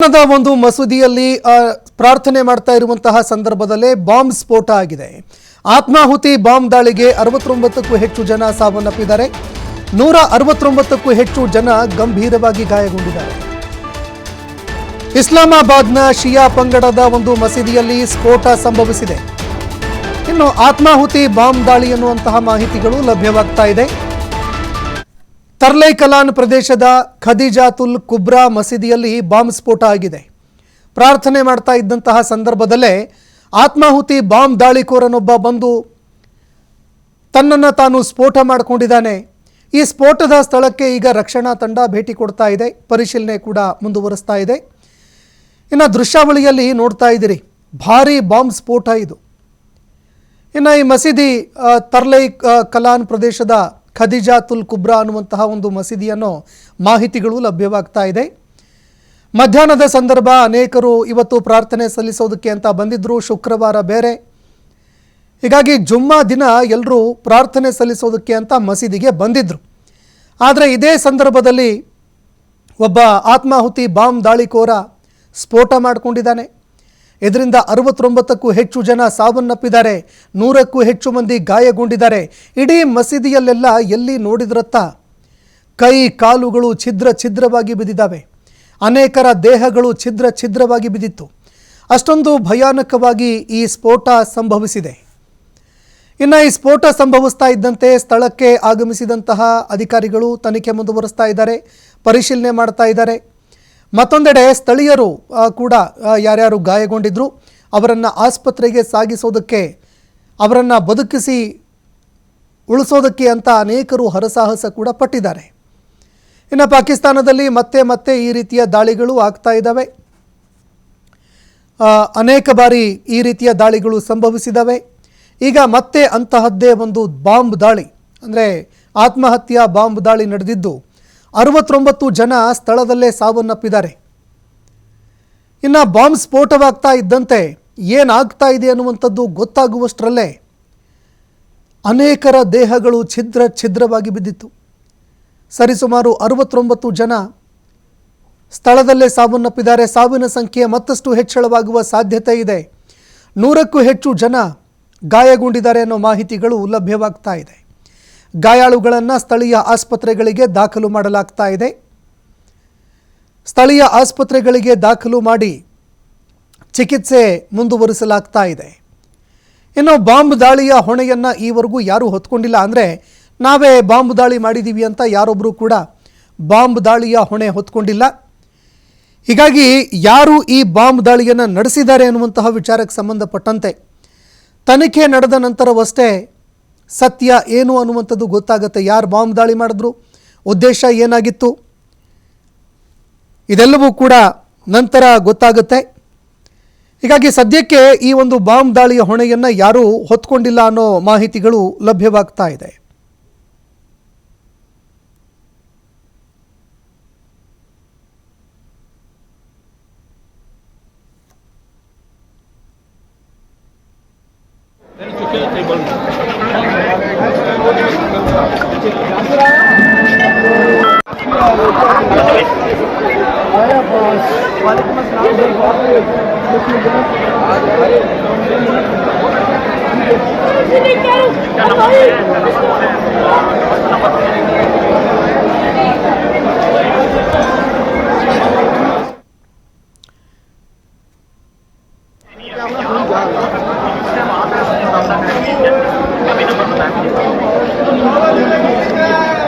ಒಂದು ಮಸೂದಿಯಲ್ಲಿ ಪ್ರಾರ್ಥನೆ ಮಾಡ್ತಾ ಇರುವಂತಹ ಸಂದರ್ಭದಲ್ಲೇ ಬಾಂಬ್ ಸ್ಫೋಟ ಆಗಿದೆ. ಆತ್ಮಾಹುತಿ ಬಾಂಬ್ ದಾಳಿಗೆ 69ಕ್ಕೂ ಹೆಚ್ಚು ಜನ ಸಾವನ್ನಪ್ಪಿದ್ದಾರೆ. 169ಕ್ಕೂ ಹೆಚ್ಚು ಜನ ಗಂಭೀರವಾಗಿ ಗಾಯಗೊಂಡಿದ್ದಾರೆ. ಇಸ್ಲಾಮಾಬಾದ್ನ ಶಿಯಾ ಪಂಗಡದ ಒಂದು ಮಸೀದಿಯಲ್ಲಿ ಸ್ಫೋಟ ಸಂಭವಿಸಿದೆ. ಇನ್ನು ಆತ್ಮಾಹುತಿ ಬಾಂಬ್ ದಾಳಿ ಎನ್ನುವಂತಹ ಮಾಹಿತಿಗಳು ಲಭ್ಯವಾಗ್ತಾ ಇದೆ. ತರ್ಲೈ ಕಲಾನ್ ಪ್ರದೇಶದ ಖದೀಜಾತುಲ್ ಕುಬ್ರಾ ಮಸೀದಿಯಲ್ಲಿ ಬಾಂಬ್ ಸ್ಫೋಟ ಆಗಿದೆ. ಪ್ರಾರ್ಥನೆ ಮಾಡ್ತಾ ಇದ್ದಂತಹ ಸಂದರ್ಭದಲ್ಲೇ ಆತ್ಮಾಹುತಿ ಬಾಂಬ್ ದಾಳಿಕೋರನೊಬ್ಬ ಬಂದು ತನ್ನನ್ನು ತಾನು ಸ್ಫೋಟ ಮಾಡಿಕೊಂಡಿದ್ದಾನೆ. ಈ ಸ್ಫೋಟದ ಸ್ಥಳಕ್ಕೆ ಈಗ ರಕ್ಷಣಾ ತಂಡ ಭೇಟಿ ಕೊಡ್ತಾ ಇದೆ, ಪರಿಶೀಲನೆ ಕೂಡ ಮುಂದುವರಿಸ್ತಾ ಇದೆ. ಇನ್ನು ದೃಶ್ಯಾವಳಿಯಲ್ಲಿ ನೋಡ್ತಾ ಇದ್ದೀರಿ, ಭಾರೀ ಬಾಂಬ್ ಸ್ಫೋಟ ಇದು. ಇನ್ನು ಈ ಮಸೀದಿ ತರ್ಲೈ ಕಲಾನ್ ಪ್ರದೇಶದ ಖದೀಜಾತುಲ್ ಕುಬ್ರಾ ಅನ್ನುವಂತಹ ಒಂದು ಮಸೀದಿಯನ್ನು ಮಾಹಿತಿಗಳು ಲಭ್ಯವಾಗ್ತಾ ಇದೆ. ಮಧ್ಯಾಹ್ನದ ಸಂದರ್ಭ ಅನೇಕರು ಇವತ್ತು ಪ್ರಾರ್ಥನೆ ಸಲ್ಲಿಸೋದಕ್ಕೆ ಅಂತ ಬಂದಿದ್ದರು. ಶುಕ್ರವಾರ ಬೇರೆ, ಹೀಗಾಗಿ ಜುಮ್ಮಾ ದಿನ ಎಲ್ಲರೂ ಪ್ರಾರ್ಥನೆ ಸಲ್ಲಿಸೋದಕ್ಕೆ ಅಂತ ಮಸೀದಿಗೆ ಬಂದಿದ್ದರು. ಆದರೆ ಇದೇ ಸಂದರ್ಭದಲ್ಲಿ ಒಬ್ಬ ಆತ್ಮಾಹುತಿ ಬಾಂಬ್ ದಾಳಿಕೋರ ಸ್ಫೋಟ ಮಾಡಿಕೊಂಡಿದ್ದಾನೆ. ಇದರಿಂದ 69ಕ್ಕೂ ಹೆಚ್ಚು ಜನ ಸಾವನ್ನಪ್ಪಿದ್ದಾರೆ, 100ಕ್ಕೂ ಹೆಚ್ಚು ಮಂದಿ ಗಾಯಗೊಂಡಿದ್ದಾರೆ. ಇಡೀ ಮಸೀದಿಯಲ್ಲೆಲ್ಲ ಎಲ್ಲಿ ನೋಡಿದ್ರತ್ತ ಕೈ ಕಾಲುಗಳು ಛಿದ್ರವಾಗಿ ಬಿದ್ದಿದ್ದಾವೆ. ಅನೇಕರ ದೇಹಗಳು ಛಿದ್ರವಾಗಿ ಬಿದ್ದಿತ್ತು. ಅಷ್ಟೊಂದು ಭಯಾನಕವಾಗಿ ಈ ಸ್ಫೋಟ ಸಂಭವಿಸಿದೆ. ಇನ್ನು ಈ ಸ್ಫೋಟ ಸಂಭವಿಸ್ತಾ ಇದ್ದಂತೆ ಸ್ಥಳಕ್ಕೆ ಆಗಮಿಸಿದಂತಹ ಅಧಿಕಾರಿಗಳು ತನಿಖೆ ಮುಂದುವರಿಸ್ತಾ ಇದ್ದಾರೆ, ಪರಿಶೀಲನೆ ಮಾಡ್ತಾ ಇದ್ದಾರೆ. ಮತ್ತೊಂದೆಡೆ ಸ್ಥಳೀಯರು ಕೂಡ ಯಾರ್ಯಾರು ಗಾಯಗೊಂಡಿದ್ರು ಅವರನ್ನು ಆಸ್ಪತ್ರೆಗೆ ಸಾಗಿಸೋದಕ್ಕೆ, ಅವರನ್ನು ಬದುಕಿಸಿ ಉಳಿಸೋದಕ್ಕೆ ಅಂತ ಅನೇಕರು ಹರಸಾಹಸ ಕೂಡ ಪಟ್ಟಿದ್ದಾರೆ. ಇನ್ನು ಪಾಕಿಸ್ತಾನದಲ್ಲಿ ಮತ್ತೆ ಈ ರೀತಿಯ ದಾಳಿಗಳು ಆಗ್ತಾ ಇದ್ದಾವೆ. ಅನೇಕ ಬಾರಿ ಈ ರೀತಿಯ ದಾಳಿಗಳು ಸಂಭವಿಸಿದ್ದಾವೆ. ಈಗ ಮತ್ತೆ ಅಂತಹದ್ದೇ ಒಂದು ಬಾಂಬ್ ದಾಳಿ, ಅಂದರೆ ಆತ್ಮಹತ್ಯಾ ಬಾಂಬ್ ದಾಳಿ ನಡೆದಿದ್ದು 69 ಜನ ಸ್ಥಳದಲ್ಲೇ ಸಾವನ್ನಪ್ಪಿದ್ದಾರೆ. ಇನ್ನು ಬಾಂಬ್ ಸ್ಫೋಟವಾಗ್ತಾ ಇದ್ದಂತೆ ಏನಾಗ್ತಾ ಇದೆ ಅನ್ನುವಂಥದ್ದು ಗೊತ್ತಾಗುವಷ್ಟರಲ್ಲೇ ಅನೇಕರ ದೇಹಗಳು ಛಿದ್ರವಾಗಿ ಬಿದ್ದಿತ್ತು. ಸರಿಸುಮಾರು 69 ಜನ ಸ್ಥಳದಲ್ಲೇ ಸಾವನ್ನಪ್ಪಿದ್ದಾರೆ. ಸಾವಿನ ಸಂಖ್ಯೆ ಮತ್ತಷ್ಟು ಹೆಚ್ಚಳವಾಗುವ ಸಾಧ್ಯತೆ ಇದೆ. 100ಕ್ಕೂ ಹೆಚ್ಚು ಜನ ಗಾಯಗೊಂಡಿದ್ದಾರೆ ಅನ್ನೋ ಮಾಹಿತಿಗಳು ಲಭ್ಯವಾಗ್ತಾ ಇದೆ. ಗಾಯಾಳುಗಳನ್ನು ಸ್ಥಳೀಯ ಆಸ್ಪತ್ರೆಗಳಿಗೆ ದಾಖಲು ಮಾಡಲಾಗ್ತಾ ಇದೆ. ಸ್ಥಳೀಯ ಆಸ್ಪತ್ರೆಗಳಿಗೆ ದಾಖಲು ಮಾಡಿ ಚಿಕಿತ್ಸೆ ಮುಂದುವರಿಸಲಾಗ್ತಾ ಇದೆ. ಇನ್ನು ಬಾಂಬ್ ದಾಳಿಯ ಹೊಣೆಯನ್ನು ಈವರೆಗೂ ಯಾರೂ ಹೊತ್ಕೊಂಡಿಲ್ಲ. ಅಂದರೆ ನಾವೇ ಬಾಂಬ್ ದಾಳಿ ಮಾಡಿದ್ದೀವಿ ಅಂತ ಯಾರೊಬ್ಬರು ಕೂಡ ಬಾಂಬ್ ದಾಳಿಯ ಹೊಣೆ ಹೊತ್ಕೊಂಡಿಲ್ಲ. ಹೀಗಾಗಿ ಯಾರು ಈ ಬಾಂಬ್ ದಾಳಿಯನ್ನು ನಡೆಸಿದ್ದಾರೆ ಅನ್ನುವಂತಹ ವಿಚಾರಕ್ಕೆ ಸಂಬಂಧಪಟ್ಟಂತೆ ತನಿಖೆ ನಡೆದ ನಂತರವಷ್ಟೇ ಸತ್ಯ ಏನು ಅನ್ನುವಂಥದ್ದು ಗೊತ್ತಾಗುತ್ತೆ. ಯಾರು ಬಾಂಬ್ ದಾಳಿ ಮಾಡಿದ್ರು, ಉದ್ದೇಶ ಏನಾಗಿತ್ತು, ಇದೆಲ್ಲವೂ ಕೂಡ ನಂತರ ಗೊತ್ತಾಗುತ್ತೆ. ಹೀಗಾಗಿ ಸದ್ಯಕ್ಕೆ ಈ ಒಂದು ಬಾಂಬ್ ದಾಳಿಯ ಹೊಣೆಯನ್ನು ಯಾರೂ ಹೊತ್ಕೊಂಡಿಲ್ಲ ಅನ್ನೋ ಮಾಹಿತಿಗಳು ಲಭ್ಯವಾಗ್ತಾ ಇದೆ.